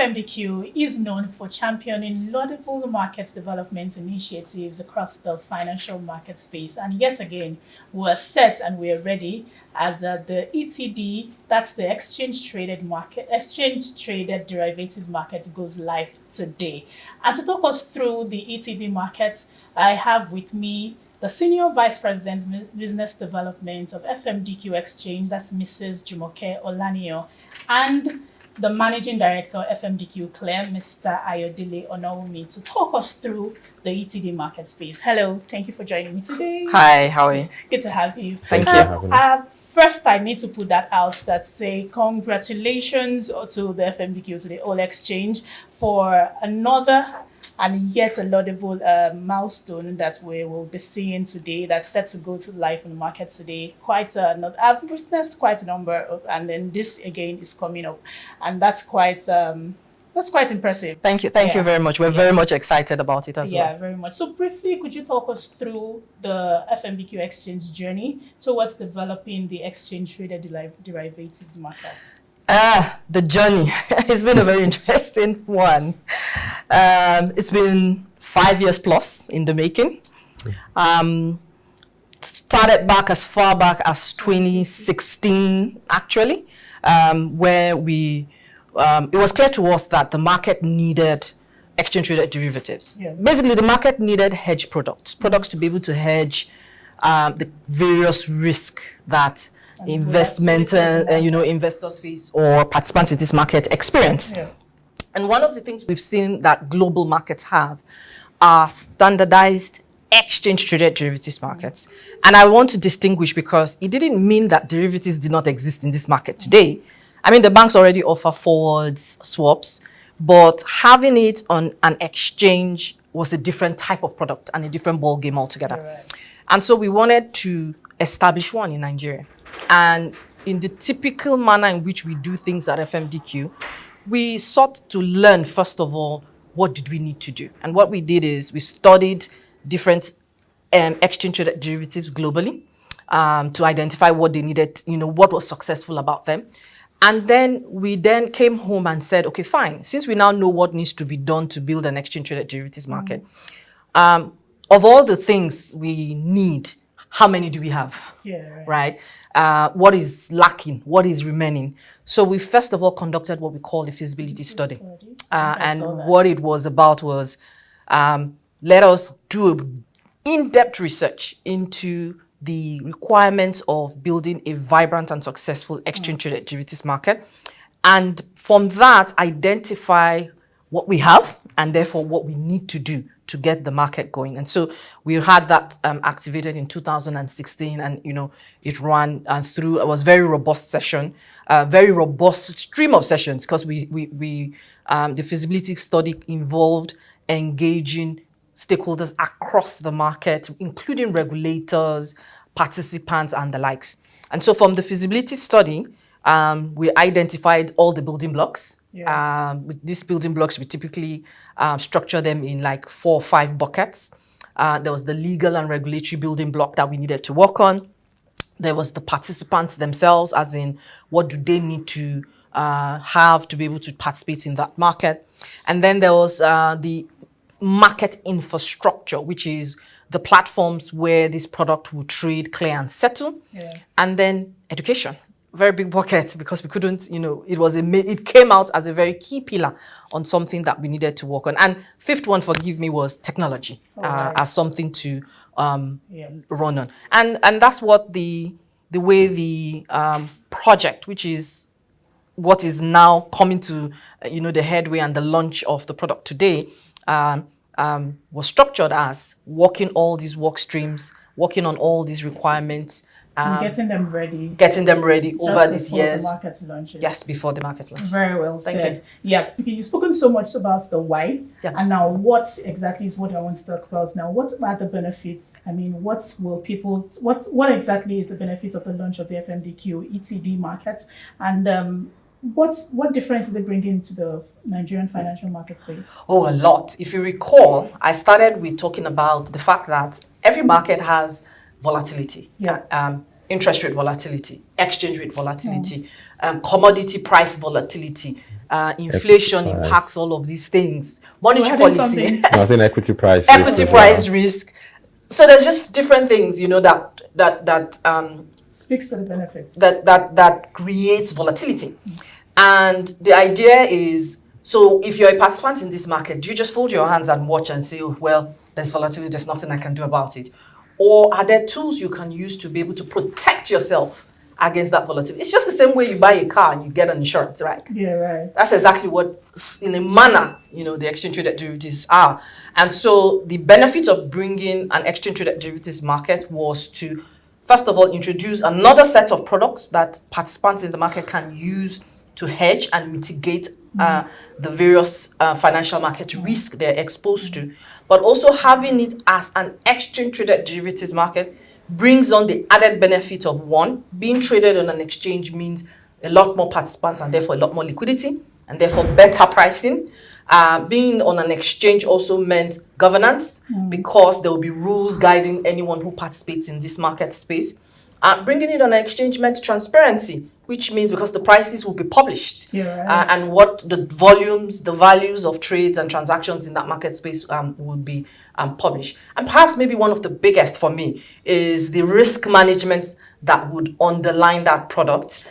FMDQ is known for championing laudable market development initiatives across the financial market space. And yet again, we're set and we're ready as the ETD, that's the exchange traded derivative market, goes live today. And to talk us through the ETD market, I have with me the Senior Vice President Business Development of FMDQ Exchange, that's Mrs. Jumoke Olanio, and the Managing Director, FMDQ Clear, Mr. Ayodele Onawumi, to talk us through the ETD market space. Hello, thank you for joining me today. Hi, how are you? Good to have you. Thank you. First, I need to put that out that say congratulations to the FMDQ, to the whole exchange, for another and yet a laudable milestone that we will be seeing today that's set to go to life in the market today. I've witnessed quite a number of, and then this again is coming up, and that's quite impressive. Thank you very much. We're very much excited about it as well. Yeah, very much. So briefly, could you talk us through the FMDQ Exchange journey towards developing the exchange-traded derivatives market? The journey. It's been a very interesting one. It's been 5 years plus in the making. Started back as far back as 2016, actually, where it was clear to us that the market needed exchange-traded derivatives. Yeah. Basically, the market needed hedge products to be able to hedge the various risks that investors face or participants in this market experience. Yeah. And one of the things we've seen that global markets have are standardized exchange-traded derivatives markets. And I want to distinguish because it didn't mean that derivatives did not exist in this market today. I mean, the banks already offer forwards, swaps, but having it on an exchange was a different type of product and a different ball game altogether. Right. And so we wanted to establish one in Nigeria. And in the typical manner in which we do things at FMDQ, we sought to learn, first of all, what did we need to do? And what we did is we studied different exchange-traded derivatives globally to identify what they needed, what was successful about them. And then we came home and said, okay, fine, since we now know what needs to be done to build an exchange-traded derivatives market, of all the things we need, how many do we have? Yeah, right. What is lacking? What is remaining? So we first of all conducted what we call a feasibility study. And what it was about was, let us do in-depth research into the requirements of building a vibrant and successful exchange-traded derivatives market. And from that, identify what we have and therefore what we need to do to get the market going. And so we had that activated in 2016, and it ran through. It was a very robust session, very robust stream of sessions, because the feasibility study involved engaging stakeholders across the market, including regulators, participants, and the likes. And so from the feasibility study, we identified all the building blocks. Yeah. With these building blocks, we typically structure them in like 4 or 5 buckets. There was the legal and regulatory building block that we needed to work on. There was the participants themselves, as in what do they need to have to be able to participate in that market. And then there was the market infrastructure, which is the platforms where this product will trade, clear, and settle. Yeah. And then education. Very big bucket, because we couldn't, it came out as a very key pillar on something that we needed to work on. And fifth one, forgive me, was technology, as something to run on. And that's what the way the project, which is what is now coming to, the headway and the launch of the product today, was structured as working all these work streams, working on all these requirements, getting them ready. Over these years. Before the market launches. Yes, before the market launches. Very well said. Yeah, because you've spoken so much about the why, and now what exactly is what I want to talk about now. What are the benefits? I mean, what exactly is the benefit of the launch of the FMDQ ETD market, and what difference is it bringing to the Nigerian financial market space? Oh, a lot. If you recall, I started with talking about the fact that every market has volatility. Yeah. interest rate volatility, exchange rate volatility, commodity price volatility, inflation impacts all of these things, monetary policy, I was saying equity price equity risk price risk. So there's just different things, you know, that speaks to the benefits. That creates volatility. And the idea is, so if you're a participant in this market, do you just fold your hands and watch and say, oh, well, there's volatility, there's nothing I can do about it? Or are there tools you can use to be able to protect yourself against that volatility? It's just the same way you buy a car and you get an insurance, right? Yeah, right. That's exactly what, in a manner, you know, the exchange traded derivatives are. And so the benefit of bringing an exchange traded derivatives market was to, first of all, introduce another set of products that participants in the market can use to hedge and mitigate the various financial market risk they're exposed to. But also having it as an exchange traded derivatives market brings on the added benefit of, one, being traded on an exchange means a lot more participants and therefore a lot more liquidity and therefore better pricing. Being on an exchange also meant governance because there will be rules guiding anyone who participates in this market space. Bringing it on an exchange meant transparency, which means because the prices will be published and what the volumes, the values of trades and transactions in that market space will be published. And perhaps maybe one of the biggest for me is the risk management that would underline that product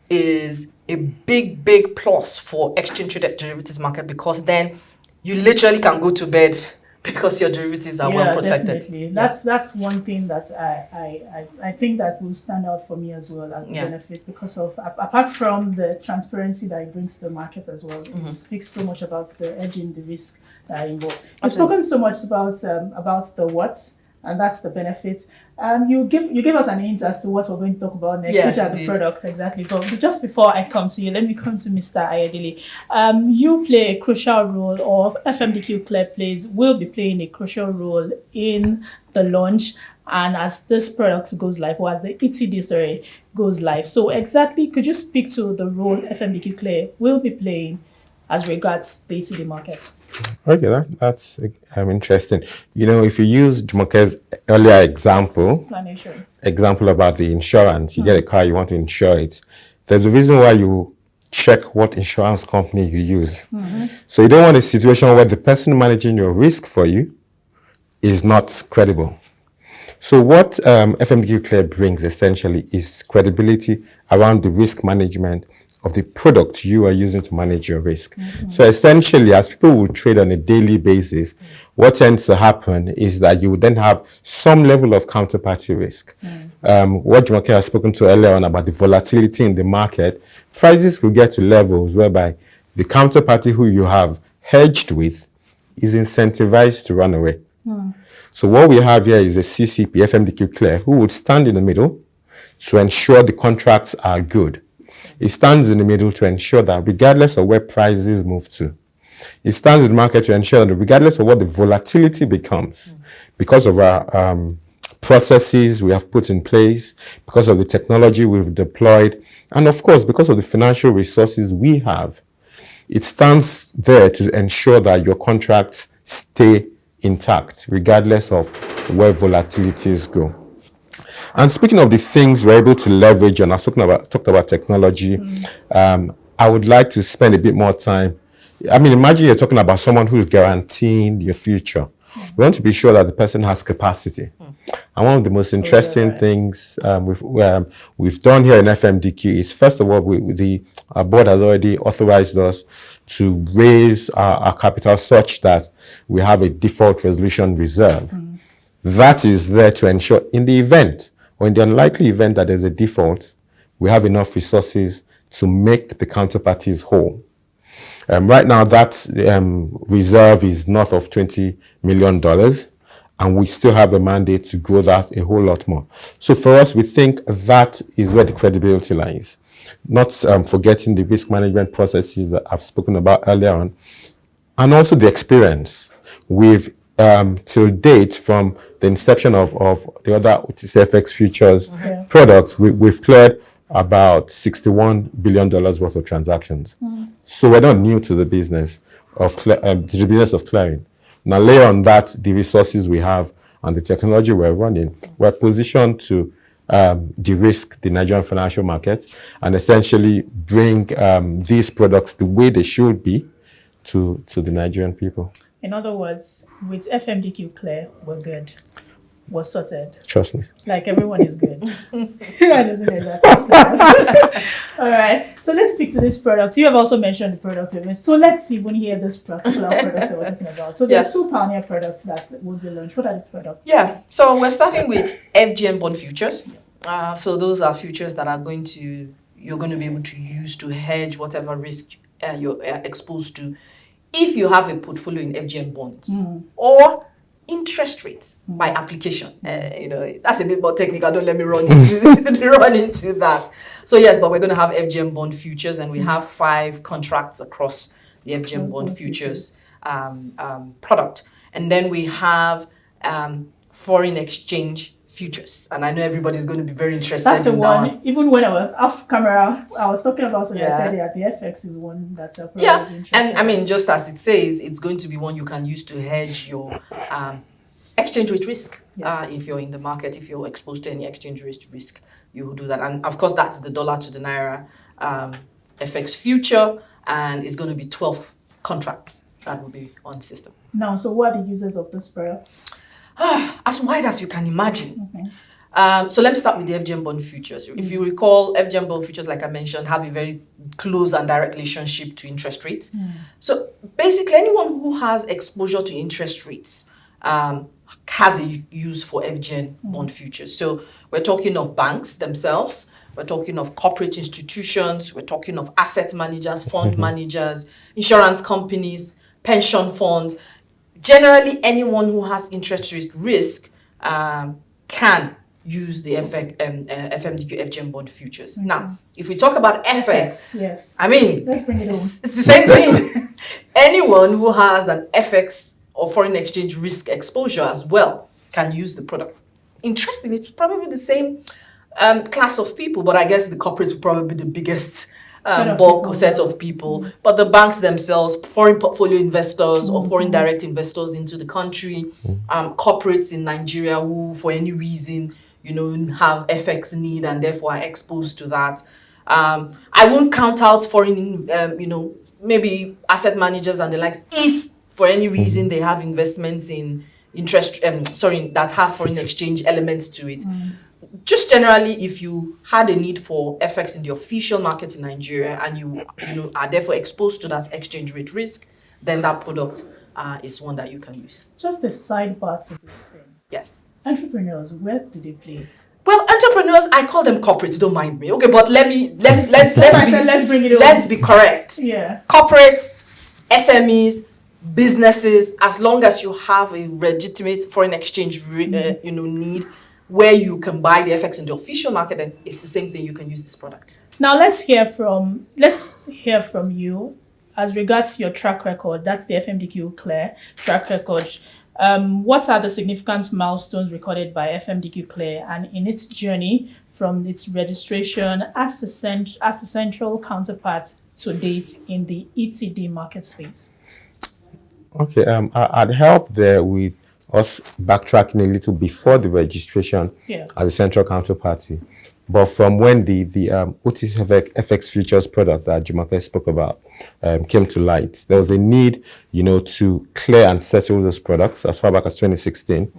is a big plus for exchange traded derivatives market, because then you literally can go to bed because your derivatives are well protected. Definitely. That's one thing that I think that will stand out for me as well as the benefit, because of, apart from the transparency that it brings to the market as well, it speaks so much about the hedging the risk that are involved. We've spoken so much about the what, and that's the benefit. You give us an hint as to what we're going to talk about next, which are the products exactly. But just before I come to you, let me come to Mr. Ayodele. You play a crucial role, or FMDQ Clear will be playing a crucial role in the launch and as this product goes live, or as the ETD goes live. So exactly, could you speak to the role FMDQ Clear will be playing as regards the ETD market? Okay, that's interesting. You know, if you use Jumoke's earlier example about the insurance, you get a car, you want to insure it. There's a reason why you check what insurance company you use. So you don't want a situation where the person managing your risk for you is not credible. So what FMDQ Clear brings essentially is credibility around the risk management of the product you are using to manage your risk. So essentially, as people will trade on a daily basis, what tends to happen is that you would then have some level of counterparty risk. What Jumoke has spoken to earlier on about the volatility in the market, prices could get to levels whereby the counterparty who you have hedged with is incentivized to run away. So what we have here is a CCP, FMDQ Clear, who would stand in the middle to ensure the contracts are good. It stands in the middle to ensure that regardless of where prices move to, it stands in the market to ensure that regardless of what the volatility becomes, because of our processes we have put in place, because of the technology we've deployed, and of course, because of the financial resources we have, it stands there to ensure that your contracts stay intact, regardless of where volatilities go. And speaking of the things we're able to leverage, and I've talked about technology, I would like to spend a bit more time. I mean, imagine you're talking about someone who's guaranteeing your future. We want to be sure that the person has capacity. And one of the most interesting things we've done here in FMDQ is, first of all, our board has already authorized us to raise our capital such that we have a default resolution reserve. That is there to ensure in the event, or in the unlikely event that there's a default, we have enough resources to make the counterparties whole. Right now, that reserve is north of $20 million, and we still have a mandate to grow that a whole lot more. So for us, we think that is where the credibility lies. Not forgetting the risk management processes that I've spoken about earlier on, and also the experience. We've till date, from the inception of the other OTCFX futures products, we've cleared about $61 billion worth of transactions. So we're not new to the business of clearing. Now, layer on that, the resources we have and the technology we're running, we're positioned to de-risk the Nigerian financial markets and essentially bring these products the way they should be to the Nigerian people. In other words, with FMDQ Clear, we're good. We're sorted. Trust me. Like everyone is good. All right. So let's speak to this product. You have also mentioned the product. So let's even hear this particular product that we're talking about. So there are two pioneer products that will be launched. What are the products? Yeah. So we're starting with FGN bond futures. So those are futures that you're going to be able to use to hedge whatever risk you're exposed to if you have a portfolio in FGN bonds or interest rates by application. That's a bit more technical. Don't let me run into that. So yes, but we're going to have FGN bond futures, and we have 5 contracts across the FGN bond futures product. And then we have foreign exchange futures, and I know everybody's going to be very interested. That's the one. Even when I was off camera, I was talking about it. I said the FX is one that's interesting. And I mean, just as it says, it's going to be one you can use to hedge your exchange rate risk. If you're in the market, if you're exposed to any exchange rate risk, you will do that. And of course, that's the dollar to the naira FX future, and it's going to be 12 contracts that will be on the system. Now, so what are the users of this product? As wide as you can imagine. So let me start with the FGN bond futures. If you recall, FGN bond futures, like I mentioned, have a very close and direct relationship to interest rates. So basically, anyone who has exposure to interest rates has a use for FGN bond futures. So we're talking of banks themselves, we're talking of corporate institutions, we're talking of asset managers, fund managers, insurance companies, pension funds. Generally, anyone who has interest rate risk can use the FMDQ FGN bond futures. Now, if we talk about FX, yes, I mean, let's bring it on. It's the same thing. Anyone who has an FX or foreign exchange risk exposure as well can use the product. Interesting, it's probably the same class of people, but I guess the corporates will probably be the biggest set of people. But the banks themselves, foreign portfolio investors or foreign direct investors into the country, corporates in Nigeria who, for any reason, have FX need and therefore are exposed to that. I won't count out foreign, maybe asset managers and the likes, if for any reason they have investments in that have foreign exchange elements to it. Just generally, if you had a need for FX in the official market in Nigeria and you are therefore exposed to that exchange rate risk, then that product is one that you can use. Just the sidebar to this thing. Yes. Entrepreneurs, where do they play? Well, entrepreneurs, I call them corporates. Don't mind me, okay? But let's bring it over. Let's be correct. Yeah. Corporates, SMEs, businesses, as long as you have a legitimate foreign exchange need, where you can buy the FX in the official market, then it's the same thing. You can use this product. Now let's hear from you as regards your track record. That's the FMDQ Clear track record. What are the significant milestones recorded by FMDQ Clear and in its journey from its registration as a central counterpart to date in the ETD market space? Okay, I'd help there with us backtracking a little before the registration as a central counterparty. But from when the OTC FX futures product that Jumoke spoke about came to light, there was a need, to clear and settle those products as far back as 2016.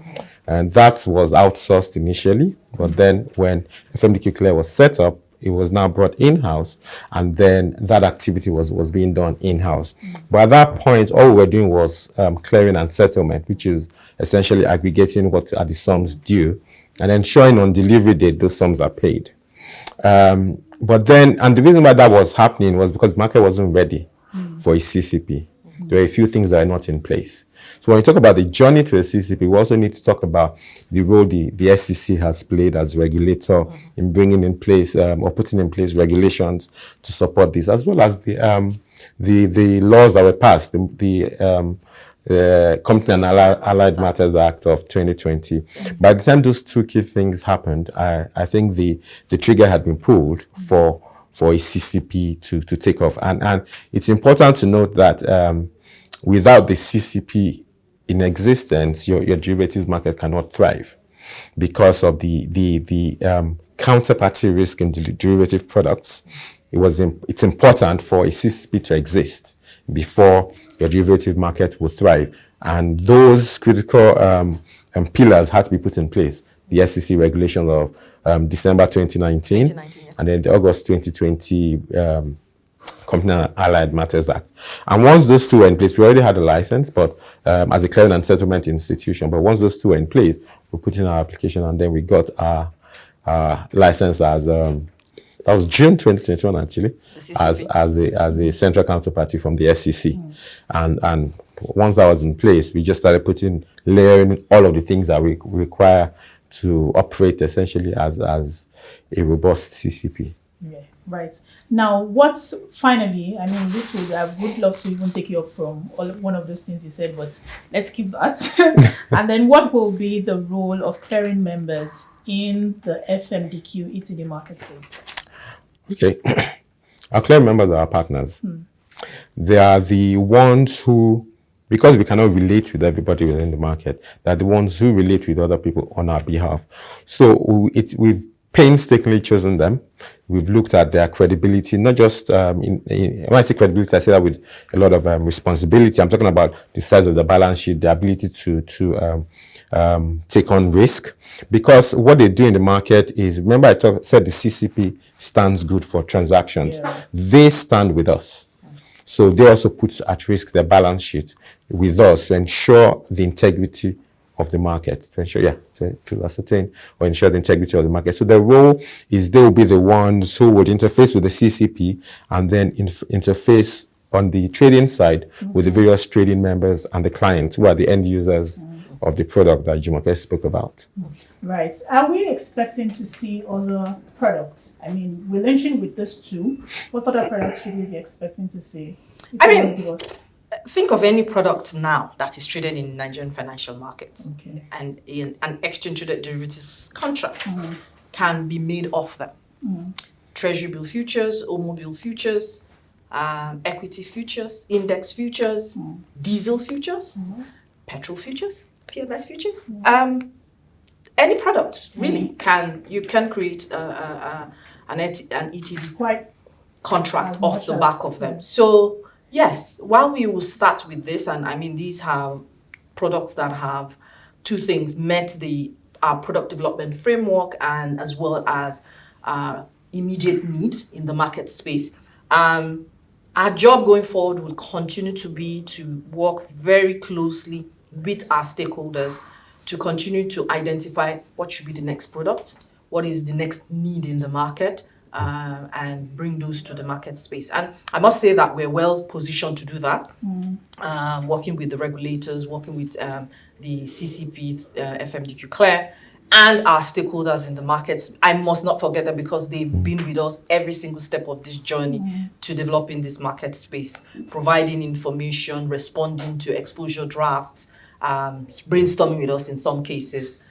And that was outsourced initially. But then when FMDQ Clear was set up, it was now brought in-house, and then that activity was being done in-house. But at that point, all we were doing was clearing and settlement, which is essentially aggregating what are the sums due, and ensuring on delivery date those sums are paid. But then, and the reason why that was happening was because the market wasn't ready for a CCP. There were a few things that are not in place. So when we talk about the journey to a CCP, we also need to talk about the role the SEC has played as regulator in bringing in place or putting in place regulations to support this, as well as the laws that were passed, the Company and Allied Matters Act of 2020. By the time those two key things happened, I think the trigger had been pulled for a CCP to take off. And it's important to note that without the CCP in existence, your derivatives market cannot thrive. because of the counterparty risk in derivative products. It's important for a CCP to exist before your derivative market will thrive. And those critical pillars had to be put in place. The SEC regulation of December 2019, yes. And then the August 2020 Company and Allied Matters Act. And once those two were in place, we already had a license, but as a clearing and settlement institution. But once those two were in place, we put in our application, and then we got our license as that was June 2021 actually, as a central counterparty from the SEC. And once that was in place, we just started layering all of the things that we require to operate essentially as a robust CCP. Yeah, right. Now, what's finally, I mean, I would love to even take you up from one of those things you said, but let's keep that. And then what will be the role of clearing members in the FMDQ ETD market space? Okay. Our clearing members are our partners. They are the ones who, because we cannot relate with everybody within the market, they're the ones who relate with other people on our behalf. So we've painstakingly chosen them. We've looked at their credibility, not just when I say credibility, I say that with a lot of responsibility. I'm talking about the size of the balance sheet, the ability to take on risk. Because what they do in the market is, remember I said the CCP stands good for transactions. Yeah. They stand with us. So they also put at risk their balance sheet with us to ensure the integrity of the market, to ascertain or ensure the integrity of the market. So their role is they will be the ones who would interface with the CCP and then interface on the trading side with the various trading members and the clients who are the end users of the product that Jumoke spoke about. Right. Are we expecting to see other products? I mean, we're launching with this two. What other products should we be expecting to see? Think of any product now that is traded in Nigerian financial markets, and in an exchange-traded derivatives contract can be made of them. Treasury bill futures, automobile futures, equity futures, index futures, diesel futures, petrol futures, PMS futures. Any product really you can create an ETD contract off the back of them. So yes, while we will start with this, and I mean these have products that have two things: met our product development framework and as well as immediate need in the market space. Our job going forward will continue to be to work very closely with our stakeholders to continue to identify what should be the next product, what is the next need in the market, and bring those to the market space. And I must say that we're well positioned to do that, working with the regulators, working with the CCP, FMDQ Clear, and our stakeholders in the markets. I must not forget them because they've been with us every single step of this journey to developing this market space, providing information, responding to exposure drafts, brainstorming with us in some cases.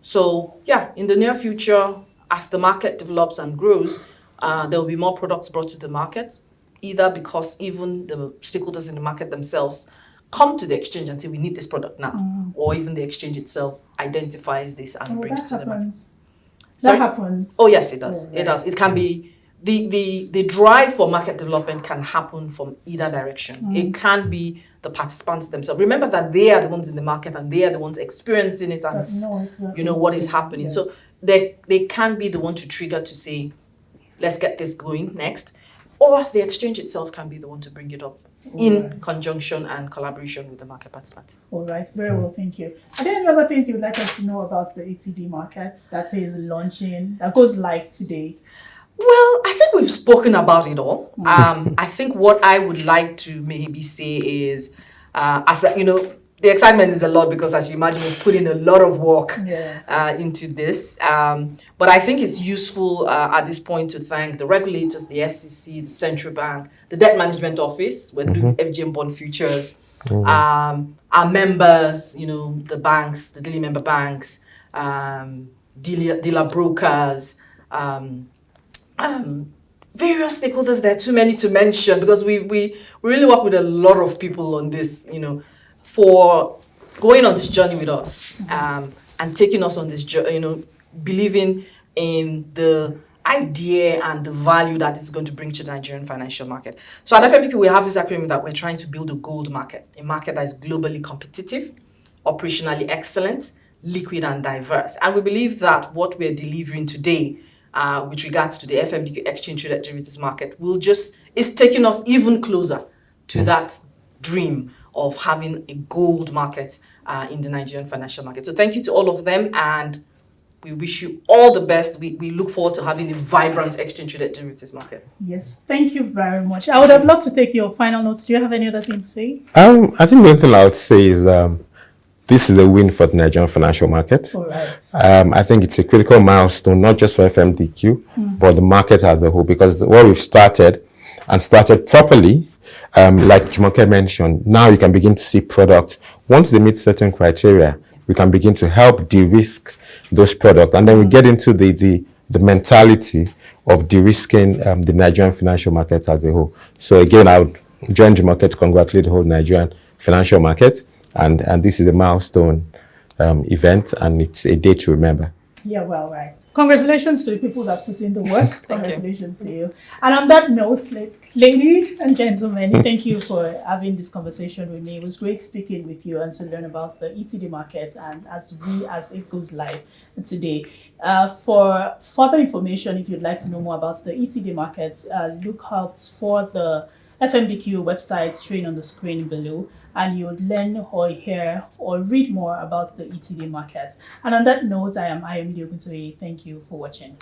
So yeah, in the near future, as the market develops and grows, there will be more products brought to the market, either because even the stakeholders in the market themselves come to the exchange and say, we need this product now, or even the exchange itself identifies this and brings to the market. That happens. Oh yes, it does. Yeah, it does. It can be, the drive for market development can happen from either direction. It can be the participants themselves. Remember that they are the ones in the market and they are the ones experiencing it and you know what is happening. Yeah. So they can be the one to trigger to say, let's get this going next. Or the exchange itself can be the one to bring it up in conjunction and collaboration with the market participants. All right, very well, thank you. Are there any other things you would like us to know about the ETD market that is launching, that goes live today? Well, I think we've spoken about it all. I think what I would like to maybe say is, the excitement is a lot because, as you imagine, we've put in a lot of work into this. But I think it's useful at this point to thank the regulators, the SEC, the Central Bank, the Debt Management Office. We're doing FGM bond futures. Our members, the banks, the daily member banks, dealer brokers, various stakeholders. There are too many to mention because we really work with a lot of people on this, for going on this journey with us. and taking us on this journey, believing in the idea and the value that this is going to bring to the Nigerian financial market. So at FMDQ, we have this agreement that we're trying to build a gold market, a market that is globally competitive, operationally excellent, liquid and diverse. And we believe that what we're delivering today with regards to the FMDQ Exchange Traded Derivatives market is taking us even closer to that dream of having a gold market in the Nigerian financial market. So thank you to all of them, and we wish you all the best. We look forward to having a vibrant exchange traded derivatives market. Yes, thank you very much. I would have loved to take your final notes. Do you have any other thing to say? I think the only thing I would say is this is a win for the Nigerian financial market. All right. I think it's a critical milestone, not just for FMDQ, but the market as a whole, because what we've started properly, like Jumoke mentioned, now you can begin to see products. Once they meet certain criteria, we can begin to help de-risk those products. And then we get into the mentality of de-risking the Nigerian financial markets as a whole. So again, I would join Jumoke to congratulate the whole Nigerian financial market. And this is a milestone event, and it's a day to remember. Yeah, well, right. Congratulations to the people that put in the work. Congratulations to you. And on that note, ladies and gentlemen, thank you for having this conversation with me. It was great speaking with you and to learn about the ETD market and as it goes live today. For further information, if you'd like to know more about the ETD market, look out for the FMDQ website showing on the screen below, and you would learn or hear or read more about the ETD market. And on that note, I am Oguntoye. Thank you for watching.